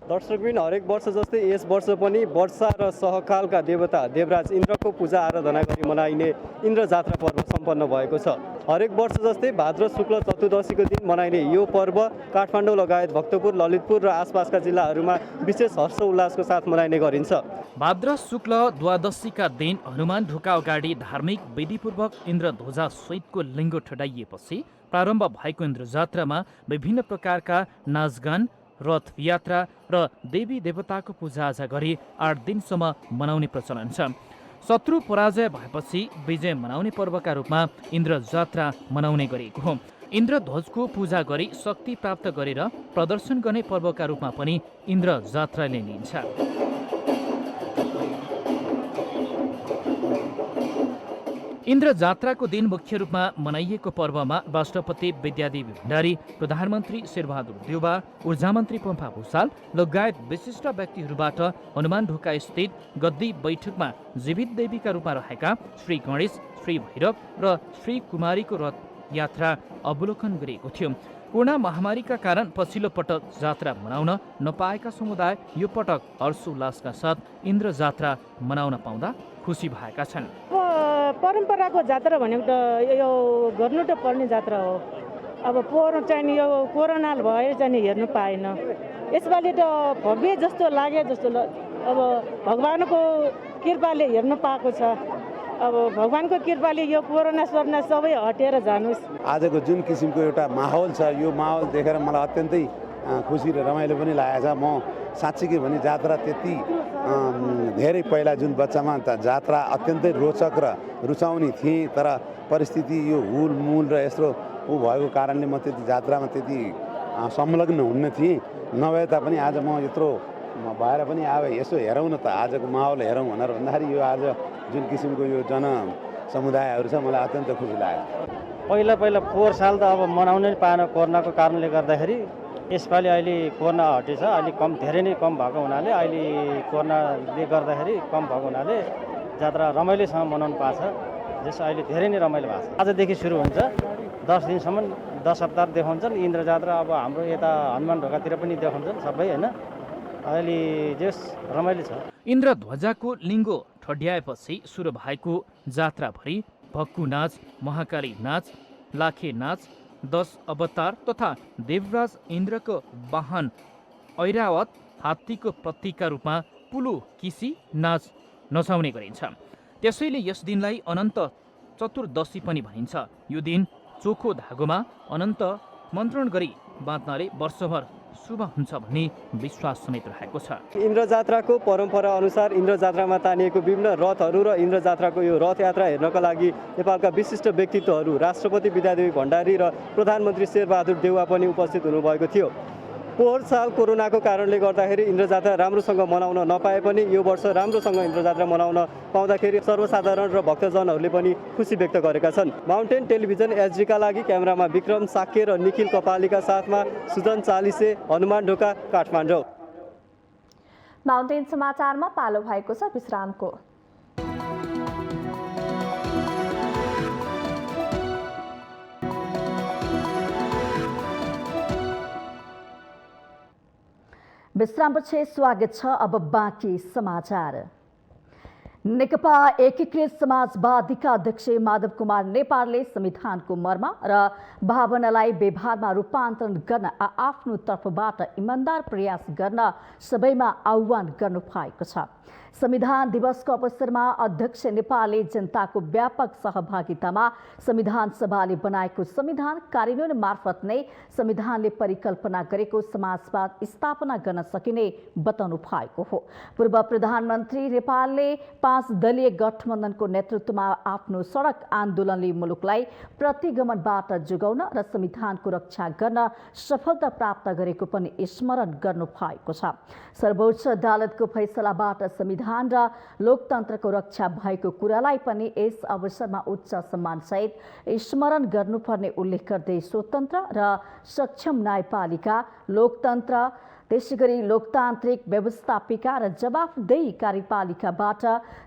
दर्शकबिन हरेक वर्ष जस्तै यस वर्ष पनि वर्षा र सहकालका देवता देवराज इन्द्रको पूजा आराधना गरी मनाइने इन्द्रजात्रा पर्व सम्पन्न भएको छ। हरेक वर्ष जस्तै भाद्र शुक्ल चतुर्दशीको दिन मनाइने यो पर्व काठमाडौँ लगायत भक्तपुर, ललितपुर र आसपासका जिल्लाहरूमा विशेष हर्ष उल्लासको साथ मनाइने गरिन्छ। भाद्र शुक्ल द्वादशीका दिन हनुमान ढोका अगाडि धार्मिक विधिपूर्वक इन्द्रध्वजा सहितको लिङ्गो ठडाइएपछि प्रारम्भ भएको इन्द्रजात्रामा विभिन्न प्रकारका नाचगान, रथ यात्रा र देवी देवताको पूजाआजा गरी 8 दिनसम्म मनाउने प्रचलन छ। शत्रु पराजय भएपछि विजय मनाउने पर्वका रूपमा इन्द्रजात्रा मनाउने गरिएको हो। इन्द्रध्वजको पूजा गरी शक्ति प्राप्त गरेर प्रदर्शन गर्ने पर्वका रूपमा पनि इन्द्रजात्राले लिइन्छ। इन्द्रजात्राको दिन मुख्य रूपमा मनाइएको पर्वमा राष्ट्रपति विद्यादेवी भण्डारी, प्रधानमन्त्री शेरबहादुर देउवा, ऊर्जा मन्त्री पम्फा भूषाल लगायत विशिष्ट व्यक्तिहरूबाट हनुमान ढोका स्थित गद्दी बैठकमा जीवित देवीका रूपमा रहेका श्री गणेश, श्री भैरव र श्री कुमारीको रथ यात्रा अवलोकन गरिएको थियो। कोरोना महामारीका कारण पछिल्लो पटक जात्रा मनाउन नपाएका समुदाय यो पटक हर्षोल्लासका साथ इन्द्रजात्रा मनाउन पाउँदा खुसी भएका छन्। परम्पराको जात्रा भनेको त यो गर्नु त पर्ने जात्रा हो। अब पोहोर चाहिँ यो कोरोना भएर चाहिँ हेर्नु पाएन। यसपालि त भव्य जस्तो लाग्यो जस्तो अब भगवानको कृपाले हेर्नु पाएको छ। अब भगवानको कृपाले यो कोरोना सोरोना सबै हटेर जानुहोस्। आजको जुन किसिमको एउटा माहौल छ, यो माहौल देखेर मलाई अत्यन्तै खुसी र रमाइलो पनि लागेको छ। म साँच्चीकै भने जात्रा त्यति धेरै पहिला जुन बच्चामा जात्रा अत्यन्तै रोचक र रुचाउने थिएँ, तर परिस्थिति यो हुलमुल र यस्तो भएको कारणले म त्यति जात्रामा त्यति संलग्न हुन्न थिएँ। नभए तापनि आज म यत्रो भएर पनि अब यसो हेरौँ न त, आजको माहौल हेरौँ भनेर भन्दाखेरि यो आज जुन किसिमको यो जन समुदायहरू छ, मलाई अत्यन्त खुसी लाग्यो। पहिला पोहोर साल त अब मनाउनै पाएन कोरोनाको कारणले गर्दाखेरि। यसपालि अहिले कोरोना हटेछ, अहिले धेरै नै कम भएको हुनाले, अहिले कोरोनाले गर्दाखेरि कम भएको हुनाले जात्रा रमाइलोसँग मनाउनु पाएको छ, जस अहिले धेरै नै रमाइलो भएको छ। आजदेखि सुरु हुन्छ, 10 दिनसम्म 10 हप्ता देखाउँछन् इन्द्रजात्रा। अब हाम्रो यता हनुमान ढोकातिर पनि देखाउँछन् सबै, होइन? अहिले जस रमाइलो छ। इन्द्रध्वजाको लिङ्गो ठड्याएपछि सुरु भएको जात्राभरि भक्कु नाच, महाकाली नाच, लाखे नाच, 10 अवतार तथा देवराज इन्द्रको वाहन ऐरावत हात्तीको प्रतीकका रूपमा पुलु किसी नाच नचाउने गरिन्छ। त्यसैले यस दिनलाई अनन्त चतुर्दशी पनि भनिन्छ। यो दिन चोखो धागोमा अनन्त मन्त्रण गरी बाँध्नाले वर्षभर शुभ हुन्छ भन्ने विश्वास समेत रहेको छ। इन्द्रजात्राको परम्परा अनुसार इन्द्रजात्रामा तानिएको विभिन्न रथहरू र इन्द्रजात्राको यो रथयात्रा हेर्नका लागि नेपालका विशिष्ट व्यक्तित्वहरू राष्ट्रपति विद्यादेवी भण्डारी र प्रधानमन्त्री शेरबहादुर देउवा पनि उपस्थित हुनुभएको थियो। पोहोर साल कोरोनाको कारणले गर्दाखेरि इन्द्रजात्रा राम्रोसँग मनाउन नपाए पनि यो वर्ष राम्रोसँग इन्द्रजात्रा मनाउन पाउँदाखेरि सर्वसाधारण र भक्तजनहरूले पनि खुसी व्यक्त गरेका छन्। माउन्टेन टेलिभिजन एचडीका लागि क्यामेरामा विक्रम साक्य र निखिल कपालीका साथमा सुजन चालिसे, हनुमान ढोका, काठमाडौँ। माउन्टेन समाचारमा पालो भएको छ विश्रामको। विश्रामपछि स्वागत छ। अब बाँकी समाचार। नेकपा एकीकृत समाजवादीका अध्यक्ष माधव कुमार नेपालले संविधानको मर्म र भावनालाई व्यवहारमा रूपान्तरण गर्न आफ्नो तर्फबाट इमानदार प्रयास गर्न सबैमा आह्वान गर्नु भएको छ। संविधान दिवसको अवसरमा अध्यक्ष नेपालले जनताको व्यापक सहभागितामा संविधान सभाले बनाएको संविधान कार्यान्वयन मार्फत नै संविधानले परिकल्पना गरेको समाजवाद स्थापना गर्न सकिने बताउनु भएको हो। पूर्व प्रधानमन्त्री नेपालले 5 दलीय गठबन्धनको नेतृत्वमा आफ्नो सडक आन्दोलनले मुलुकलाई प्रतिगमनबाट जोगाउन र संविधानको रक्षा गर्न सफलता प्राप्त गरेको पनि स्मरण गर्नु भएको छ। सर्वोच्च अदालतको फैसलाबाट संविधान र लोकतन्त्रको रक्षा भएको कुरालाई पनि यस अवसरमा उच्च सम्मानसहित स्मरण गर्नुपर्ने उल्लेख गर्दै स्वतन्त्र र सक्षम न्यायपालिका, लोकतन्त्र, त्यसैगरी लोकतान्त्रिक व्यवस्थापिका र जवाफदेही कार्यपालिकाबाट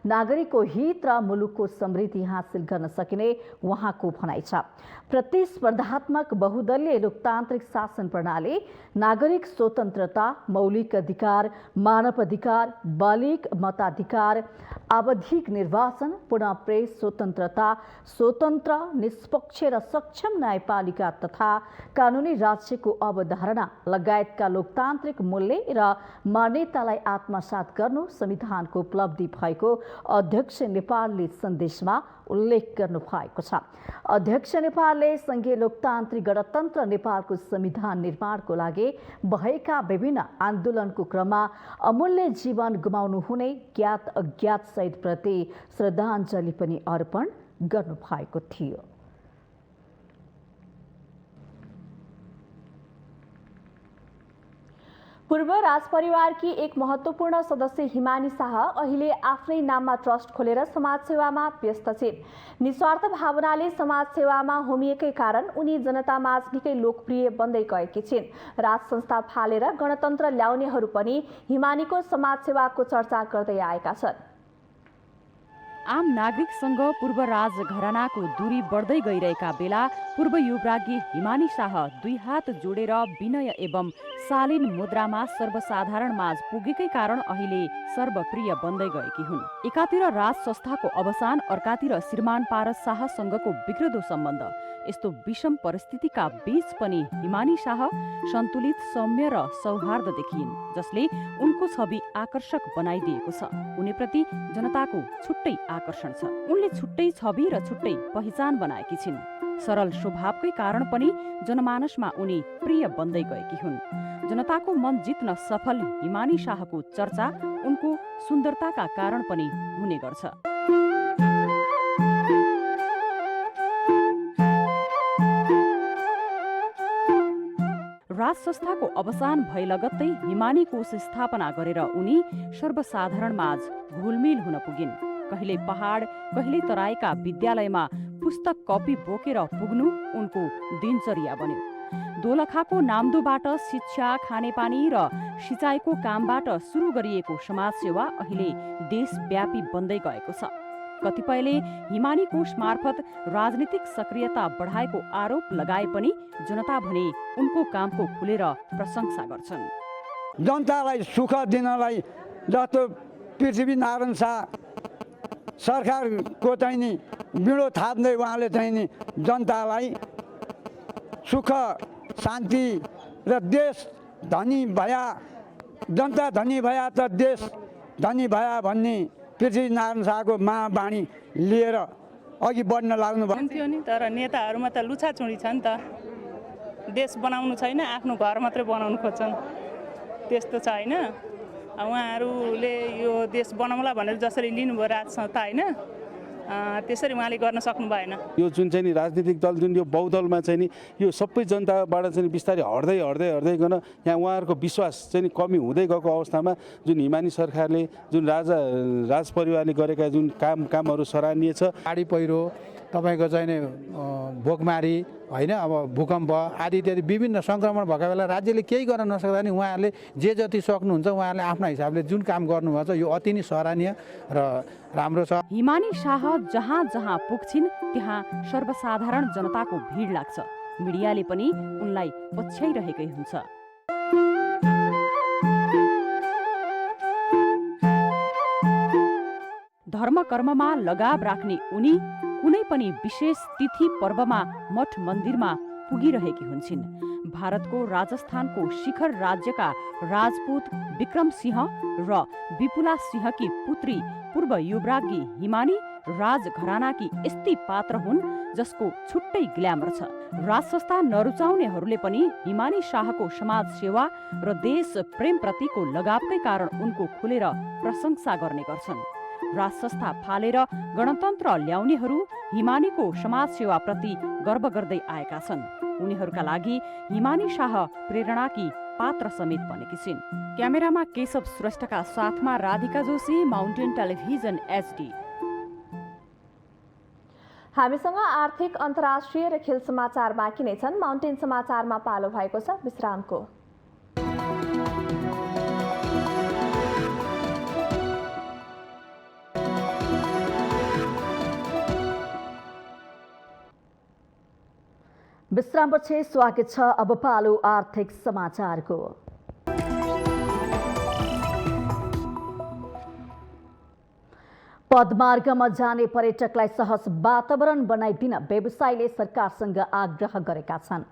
नागरिकको हित र मुलुकको समृद्धि हासिल गर्न सकिने उहाँको भनाइ छ। प्रतिस्पर्धात्मक बहुदलीय लोकतान्त्रिक शासन प्रणाली नागरिक स्वतन्त्रता, मौलिक अधिकार, मानव अधिकार, बालिग मताधिकार, आवधिक निर्वाचन, पुनः प्रेस स्वतन्त्रता, स्वतन्त्र, निष्पक्ष र सक्षम न्यायपालिका तथा कानुनी राज्यको अवधारणा लगायतका लोकतान्त्रिक मूल्य र मान्यतालाई आत्मसात गर्नु संविधानको उपलब्धि भएको अध्यक्ष नेपालले सन्देशमा उल्लेख गर्नु भएको छ। अध्यक्ष नेपालले संघीय लोकतान्त्रिक गणतन्त्र नेपालको संविधान निर्माणको लागि भएका विभिन्न आन्दोलनको क्रममा अमूल्य जीवन गुमाउनु हुने ज्ञात अज्ञात शहीदप्रति श्रद्धाञ्जली पनि अर्पण गर्नु भएको थियो। पूर्व राजपरिवारकी एक महत्त्वपूर्ण सदस्य हिमानी शाह अहिले आफ्नै नाममा ट्रस्ट खोलेर समाजसेवामा व्यस्त छिन्। निस्वार्थ भावनाले समाजसेवामा होमिएकै कारण उनी जनतामाझ निकै लोकप्रिय बन्दै गएकी छिन्। राज संस्था फालेर गणतन्त्र ल्याउनेहरू पनि हिमानीको समाजसेवाको चर्चा गर्दै आएका छन्। आम नागरिकसँग पूर्व राज घरानाको दूरी बढ्दै गइरहेका बेला पूर्व युवराज्ञी हिमानी शाह 2 हात जोडेर विनय एवं शालीन मुद्रामा सर्वसाधारण माझ पुगेकै कारण अहिले सर्वप्रिय बन्दै गएकी हुन्। एकातिर राज संस्थाको अवसान, अर्कातिर श्रीमान पारस शाहसँगको बिग्रदो सम्बन्ध। यस्तो विषम परिस्थितिका बीच पनि हिमानी शाह सन्तुलित, सौम्य र सौहार्द देखिइन्, जसले उनको छवि आकर्षक बनाइदिएको छ। उनीप्रति जनताको छुट्टै आकर्षण छ। उनले छुट्टै छवि र छुट्टै पहिचान बनाएकी छिन्। सरल स्वभावकै कारण पनि जनमानसमा उनी प्रिय बन्दै गएकी हुन्। जनताको मन जित्न सफल हिमानी शाहको चर्चा उनको सुन्दरताका कारण पनि हुने गर्छ। राज संस्थाको अवसान भए लगत्तै हिमानी कोष स्थापना गरेर उनी सर्वसाधारणमाझ घुलमिल हुन पुगिन्। कहिले पहाड, कहिले तराईका विद्यालयमा पुस्तक कपी बोकेर पुग्नु उनको दिनचर्या बन्यो। दोलखाको नाम्दोबाट शिक्षा, खानेपानी र सिँचाइको कामबाट सुरु गरिएको समाजसेवा अहिले देशव्यापी बन्दै गएको छ। कतिपयले हिमानी कोष मार्फत राजनीतिक सक्रियता बढाएको आरोप लगाए पनि जनता भने उनको कामको खुलेर प्रशंसा गर्छन्। जनतालाई सुख दिनलाई जस्तो पृथ्वीनारायण शाह सरकारको चाहिँ नि बिँडो थाप्दै उहाँले चाहिँ नि जनतालाई सुख, शान्ति र देश धनी भया, जनता धनी भया त देश धनी भया भन्ने पृथ्वीनारायण शाहको महावाणी लिएर अघि बढ्न लाग्नु हुन्थ्यो नि। तर नेताहरूमा त लुछाचुँडी छ नि त। देश बनाउनु छैन, आफ्नो घर मात्रै बनाउनु खोज्छन्। त्यस्तो छ होइन। उहाँहरूले यो देश बनाउला भनेर जसरी लिनुभयो राज संस्था होइन, त्यसरी उहाँले गर्न सक्नु भएन। यो जुन चाहिँ नि राजनीतिक दल, जुन यो बहुदलमा चाहिँ नि यो सबै जनताबाट चाहिँ बिस्तारै हट्दै गएर यहाँ उहाँहरूको विश्वास चाहिँ नि कमी हुँदै गएको अवस्थामा जुन हिमानी सरकारले, जुन राज परिवारले गरेका जुन कामहरू सराहनीय छ। बाढी पहिरो, तपाईँको चाहिँ नि भोकमारी होइन, अब भूकम्प आदि इत्यादि विभिन्न सङ्क्रमण भएको बेला राज्यले केही गर्न नसक्दा नि उहाँहरूले जे जति सक्नुहुन्छ उहाँहरूले आफ्ना हिसाबले जुन काम गर्नुभएको छ यो अति नै सराहनीय र राम्रो छ। हिमानी शाह जहाँ जहाँ पुग्छिन् त्यहाँ सर्वसाधारण जनताको भिड लाग्छ। मिडियाले पनि उनलाई पछ्याइरहेकै हुन्छ। धर्म कर्ममा लगाव राख्ने उनी कुनै पनि विशेष तिथि पर्वमा मठ मन्दिरमा पुगिरहेकी हुन्छन्। भारतको राजस्थानको शिखर राज्यका राजपूत विक्रम सिंह र विपुला सिंहकी पुत्री पूर्व युवराज्ञी हिमानी राजघरानाकी यस्ती पात्र हुन् जसको छुट्टै ग्ल्यामर छ। राजसंस्था नरुचाउनेहरूले पनि हिमानी शाहको समाज सेवा र देश प्रेमप्रतिको लगावकै कारण उनको खुलेर प्रशंसा गर्ने गर्छन्। राजसंस्था फालेर गणतन्त्र ल्याउनेहरू हिमानीको समाज सेवाप्रति गर्व गर्दै आएका छन्। उनीहरूका लागि हिमानी शाह प्रेरणाकी पात्र समेत बनेकी छिन्। क्यामेरामा केशव श्रेष्ठका साथमा Radhika Joshi, mountain television HD। हामीसँग आर्थिक, अन्तर्राष्ट्रिय र खेल समाचार बाँकी नै छन्। माउन्टेन समाचारमा पालो भएको छ विश्रामको। विश्रामपछि स्वागत छ। अब पालो आर्थिक समाचारको। पदमार्गमा जाने पर्यटकलाई सहज वातावरण बनाइदिन व्यवसायीले सरकारसँग आग्रह गरेका छन्।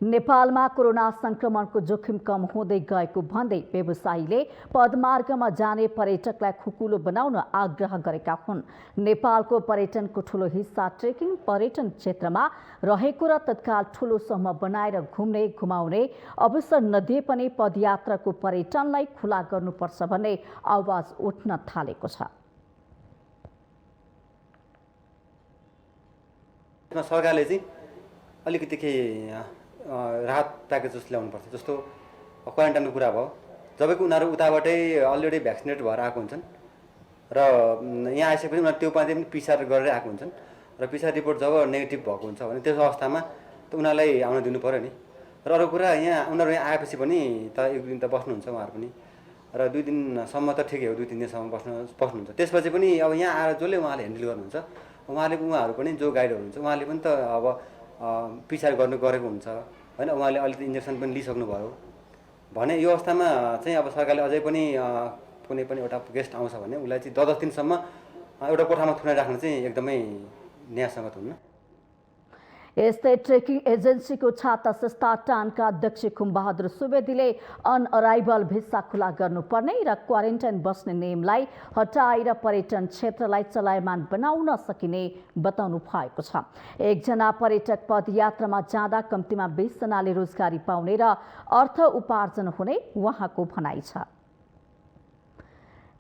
नेपालमा कोरोना संक्रमणको जोखिम कम हुँदै गएको भन्दै व्यवसायीले पदमार्गमा जाने पर्यटकलाई खुकुलो बनाउन आग्रह गरेका हुन्। नेपालको पर्यटनको ठूलो हिस्सा ट्रेकिङ पर्यटन क्षेत्रमा रहेको र तत्काल ठूलो समूह बनाएर घुम्ने घुमाउने अवसर नदिए पनि पदयात्राको पर्यटनलाई खुला गर्नुपर्छ भन्ने आवाज उठ्न थालेको छ। सरकारले चाहिँ अलिकति राहत प्याकेज जस्तो ल्याउनुपर्छ। जस्तो क्वारेन्टाइनको कुरा भयो, जबकि उनीहरू उताबाटै अलरेडी भ्याक्सिनेट भएर आएको हुन्छन् र यहाँ आइसकेपछि उनीहरू त्यो पाँच पनि पिसिआर गरेर आएको हुन्छन् र पिसिआर रिपोर्ट जब नेगेटिभ भएको हुन्छ भने त्यस अवस्थामा त उनीहरूलाई आउन दिनु पऱ्यो नि। र अरू कुरा उनीहरू यहाँ आएपछि पनि त एक दिन त बस्नुहुन्छ उहाँहरू पनि, र 2 दिनसम्म त ठिकै हो, 2-3 दिनसम्म बस्नुहुन्छ। त्यसपछि पनि अब यहाँ आएर जसले उहाँले ह्यान्डल गर्नुहुन्छ उहाँहरू पनि जो गाइडहरू हुन्छ उहाँले पनि त अब पिछाड गरेको हुन्छ होइन। उहाँले अलिकति इन्जेक्सन पनि लिइसक्नु भयो भने यो अवस्थामा चाहिँ अब सरकारले अझै पनि कुनै पनि एउटा गेस्ट आउँछ भने उसलाई चाहिँ 10 दिनसम्म एउटा कोठामा थुनाइ राख्न चाहिँ एकदमै न्यायसङ्गत हुन्न। यस्तै ट्रेकिङ एजेन्सीको छाता संस्था टानका अध्यक्ष खुमबहादुर सुवेदीले अनअराइभल भिसा खुला गर्नुपर्ने र क्वारेन्टाइन बस्ने नियमलाई हटाएर पर्यटन क्षेत्रलाई चलायमान बनाउन सकिने बताउनु भएको छ। एकजना पर्यटक पदयात्रामा जाँदा कम्तीमा 20 जनाले रोजगारी पाउने र अर्थ उपार्जन हुने उहाँको भनाइ छ।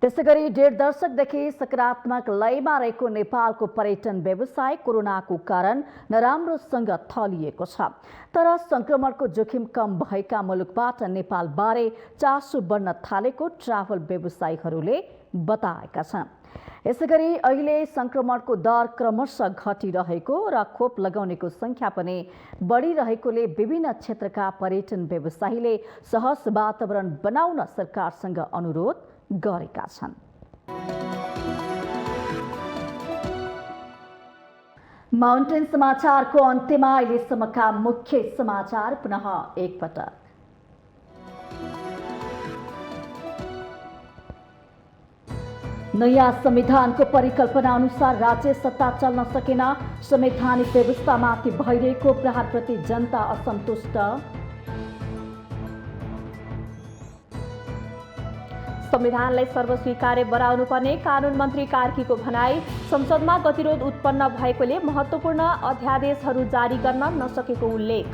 त्यसैगरी 1.5 दशकदेखि सकारात्मक लयमा रहेको नेपालको पर्यटन व्यवसाय कोरोनाको कारण नराम्रोसँग थलिएको छ। तर संक्रमणको जोखिम कम भएका मुलुकबाट नेपालबारे चासो बढ्न थालेको ट्राभल व्यवसायीहरूले बताएका छन्। यसैगरी अहिले संक्रमणको दर क्रमशः घटिरहेको र खोप लगाउनेको संख्या पनि बढिरहेकोले विभिन्न क्षेत्रका पर्यटन व्यवसायीले सहज वातावरण बनाउन सरकारसँग अनुरोध गरेका छन्। माउन्टेन समाचारको अन्त्यमा अहिलेसम्मका मुख्य समाचार पुनः एकपटक। नयाँ संविधानको परिकल्पना अनुसार राज्य सत्ता चल्न सकेन, संवैधानिक व्यवस्थामाथि भइरहेको प्रहारप्रति जनता असन्तुष्ट। संविधानलाई सर्वस्वीकार्य बनाउनु पर्ने कानून मन्त्री कार्कीको भनाई। संसदमा गतिरोध उत्पन्न भएकोले महत्त्वपूर्ण अध्यादेशहरू जारी गर्न नसकेको उल्लेख।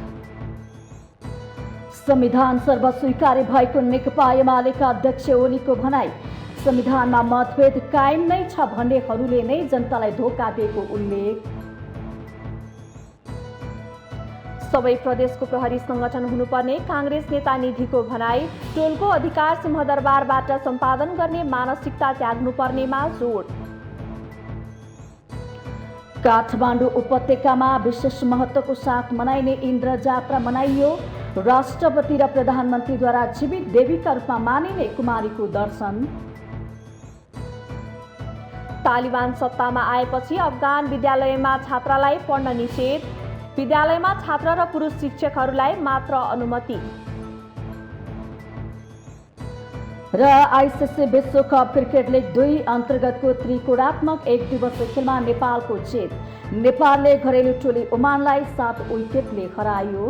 संविधान सर्वस्वीकार्य भएको नेकपा एमालेका अध्यक्ष ओलीको भनाई। संविधानमा मतभेद कायम नै छ भन्नेहरूले नै जनतालाई धोका दिएको उल्लेख। सबै प्रदेशको प्रहरी संगठन हुनुपर्ने कांग्रेस नेता निधिको भनाई। टोलको अधिकार सिंहदरबारबाट सम्पादन गर्ने मानसिकता त्याग्नुपर्नेमा जोड। काठमाडौँ उपत्यकामा विशेष महत्त्वको साथ मनाइने इन्द्र जात्रा मनाइयो। राष्ट्रपति र प्रधानमन्त्रीद्वारा जीवित देवीका रूपमा मानिने कुमारीको दर्शन। तालिबान सत्तामा आएपछि अफगान विद्यालयमा छात्रालाई पढ्न निषेध। विद्यालयमा छात्र र पुरुष शिक्षकहरूलाई मात्र अनुमति। र आइसिसी विश्वकप क्रिकेट लिग 2 अन्तर्गतको त्रिकोणात्मक एक दिवसीय खेलमा नेपालको जित। नेपालले घरेलु टोली ओमानलाई 7 विकेटले हरायो।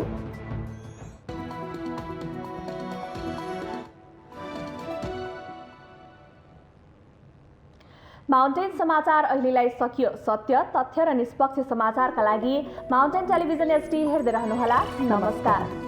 माउन्टेन समाचार अहिलेलाई सकियो। सत्य, तथ्य र निष्पक्ष समाचारका लागि माउन्टेन टेलिभिजन HD हेर्दै रहनुहोला। नमस्कार।